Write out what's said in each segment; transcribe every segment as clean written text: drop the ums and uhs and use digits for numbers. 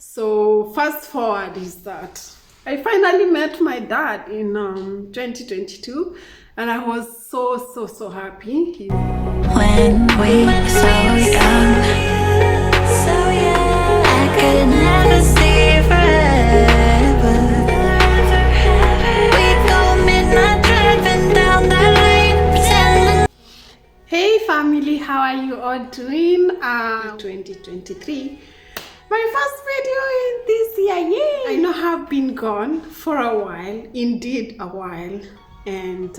So fast forward is that I finally met my dad in 2022, and I was so happy. When we were so young, I could never see forever. We go midnight driving down the lane, pretending. Hey family, how are you all doing? 2023. My first video in this year, yay! I know I've been gone for a while, indeed a while, and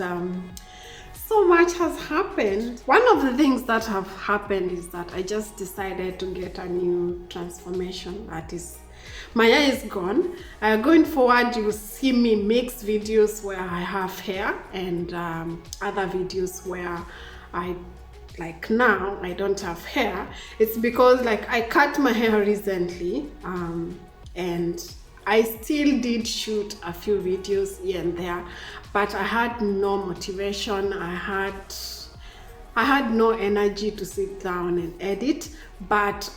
so much has happened. One of the things that have happened is that I just decided to get a new transformation. That is, my hair is gone. Going forward, you will see me mix videos where I have hair and other videos where like now I don't have hair. It's because like I cut my hair recently and I still did shoot a few videos here and there, but I had no motivation. I had no energy to sit down and edit, but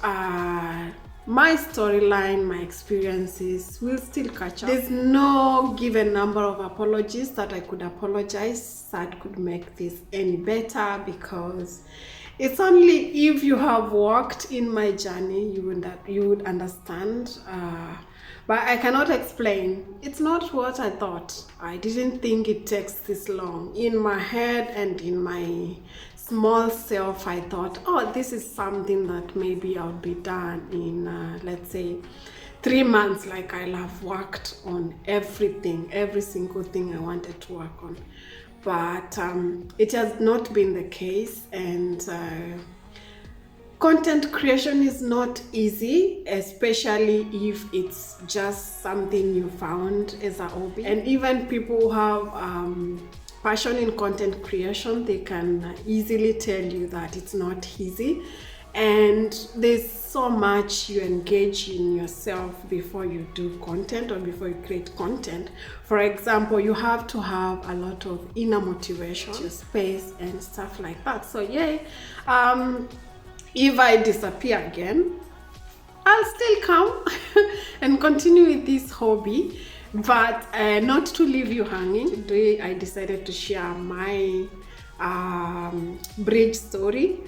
my storyline, my experiences will still catch up. There's no given number of apologies that I could apologize that could make this any better, because it's only if you have walked in my journey you would understand. But I cannot explain. It's not what I thought. I didn't think it takes this long. In my head and in my small self, I thought, oh, this is something that maybe I'll be done in, let's say, 3 months. Like I'll have worked on everything, every single thing I wanted to work on. But it has not been the case, and content creation is not easy, especially if it's just something you found as a hobby. And even people who have passion in content creation, they can easily tell you that it's not easy, and there's so much you engage in yourself before you do content or before you create content. For example, you have to have a lot of inner motivation, your space and stuff like that. So yeah, if I disappear again, I'll still come and continue with this hobby, but not to leave you hanging. Today I decided to share my bridge story.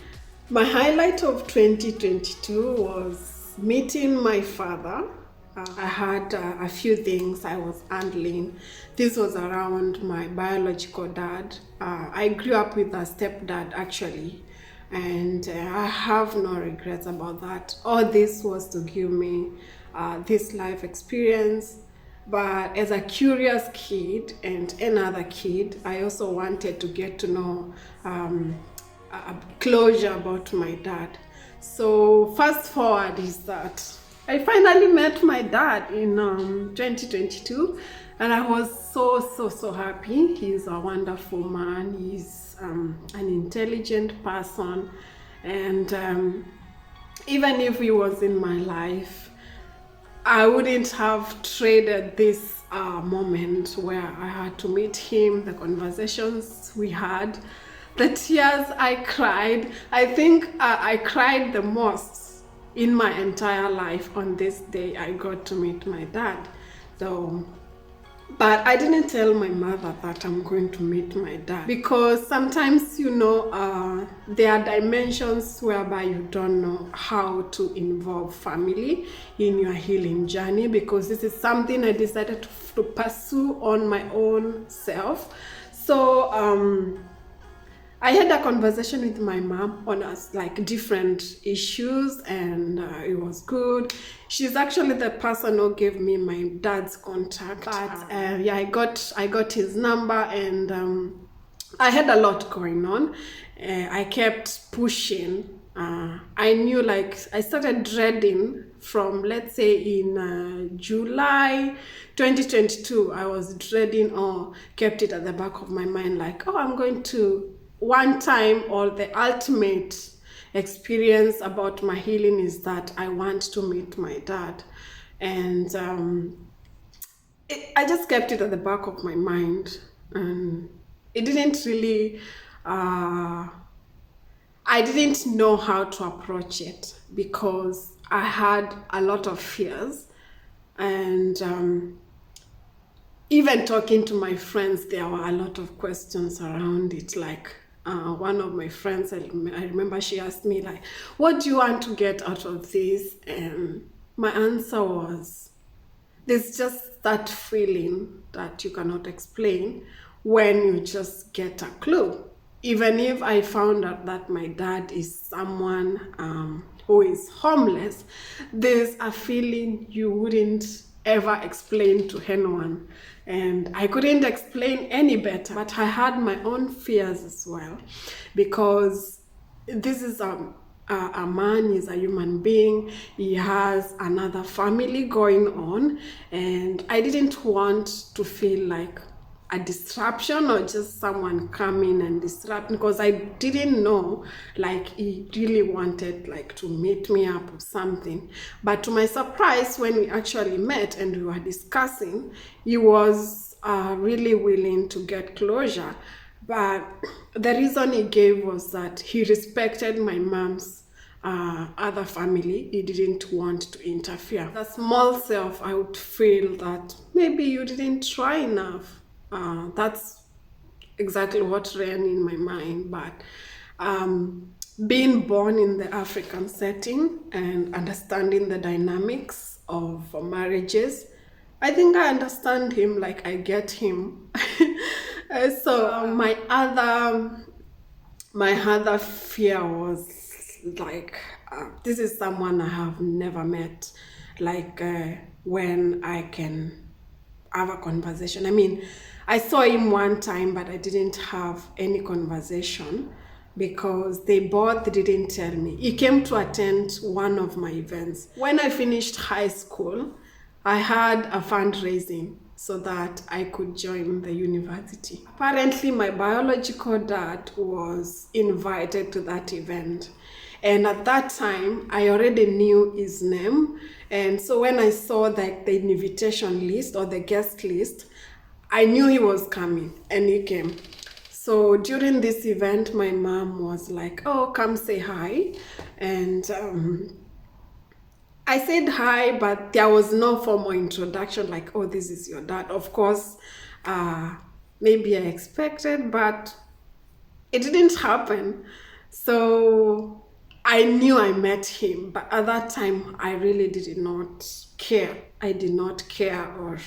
My highlight of 2022 was meeting my father. I had a few things I was handling. This was around my biological dad. I grew up with a stepdad actually, and I have no regrets about that. All this was to give me this life experience. But as a curious kid and another kid, I also wanted to get to know a closure about my dad. So fast forward is that I finally met my dad in 2022, and I was so happy. He's a wonderful man. He's an intelligent person, and even if he was in my life, I wouldn't have traded this moment where I had to meet him, the conversations we had, the tears I cried. I think I cried the most in my entire life on this day I got to meet my dad. So, but I didn't tell my mother that I'm going to meet my dad, because sometimes, you know, there are dimensions whereby you don't know how to involve family in your healing journey, because this is something I decided to pursue on my own self. So I had a conversation with my mom on us like different issues, and it was good. She's actually the person who gave me my dad's contact. But yeah, I got his number, and I had a lot going on. I kept pushing. I knew, like, I started dreading from, let's say, in July 2022. I was dreading, or kept it at the back of my mind, like, oh, I'm going to one time, or the ultimate experience about my healing is that I want to meet my dad. And I just kept it at the back of my mind, and it didn't really I didn't know how to approach it, because I had a lot of fears, and even talking to my friends, there were a lot of questions around it. Like one of my friends, I remember she asked me like, what do you want to get out of this? And my answer was, there's just that feeling that you cannot explain when you just get a clue. Even if I found out that my dad is someone who is homeless, there's a feeling you wouldn't ever explain to anyone. And I couldn't explain any better, but I had my own fears as well, because this is a man, is a human being. He has another family going on, and I didn't want to feel like a disruption or just someone coming and disrupt, because I didn't know like he really wanted like to meet me up or something. But to my surprise, when we actually met and we were discussing, he was really willing to get closure. But the reason he gave was that he respected my mom's other family. He didn't want to interfere. The small self, I would feel that maybe you didn't try enough. That's exactly what ran in my mind. But being born in the African setting and understanding the dynamics of marriages, I think I understand him, like I get him. So my other fear was like, this is someone I have never met, like when I can have a conversation. I mean, I saw him one time, but I didn't have any conversation because they both didn't tell me. He came to attend one of my events. When I finished high school, I had a fundraising so that I could join the university. Apparently, my biological dad was invited to that event. And at that time, I already knew his name. And so when I saw the invitation list or the guest list, I knew he was coming, and he came. So during this event, my mom was like, oh, come say hi. And I said hi, but there was no formal introduction like, oh, this is your dad. Of course, maybe I expected, but it didn't happen. So I knew I met him, but at that time, I really did not care. I did not care. Or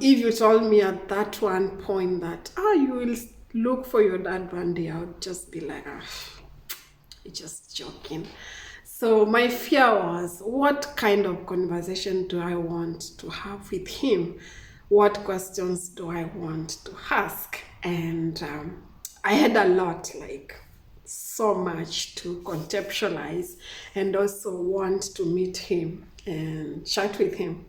if you told me at that one point that, you will look for your dad one day, I would just be like, you're just joking. So my fear was, what kind of conversation do I want to have with him? What questions do I want to ask? And I had a lot, like so much to conceptualize, and also want to meet him and chat with him.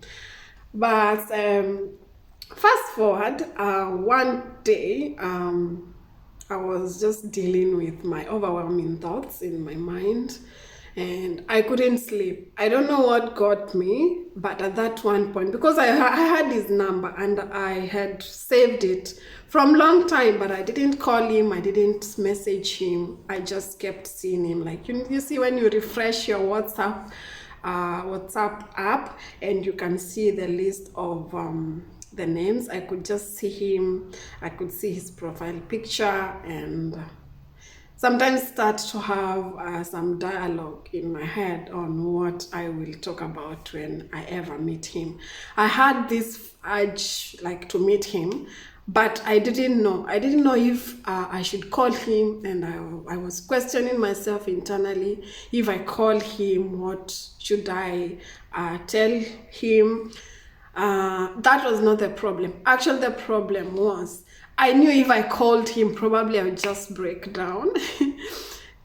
But fast forward, one day, I was just dealing with my overwhelming thoughts in my mind, and I couldn't sleep. I don't know what got me, but at that one point, because I had his number and I had saved it from long time, but I didn't call him, I didn't message him. I just kept seeing him. Like you see when you refresh your WhatsApp app and you can see the list of the names. I could just see him, I could see his profile picture, and sometimes start to have some dialogue in my head on what I will talk about when I ever meet him. I had this urge like to meet him, but I didn't know if I should call him, and I was questioning myself internally. If I call him, what should I tell him? That was not the problem. Actually, the problem was I knew if I called him, probably I would just break down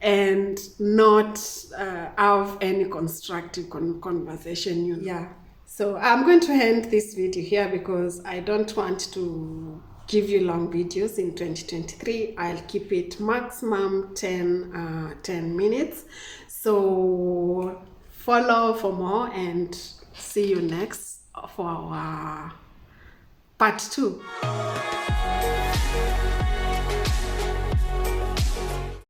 and not have any constructive conversation. Yeah. So I'm going to end this video here because I don't want to give you long videos in 2023. I'll keep it maximum 10 minutes. So follow for more, and see you next for our part 2.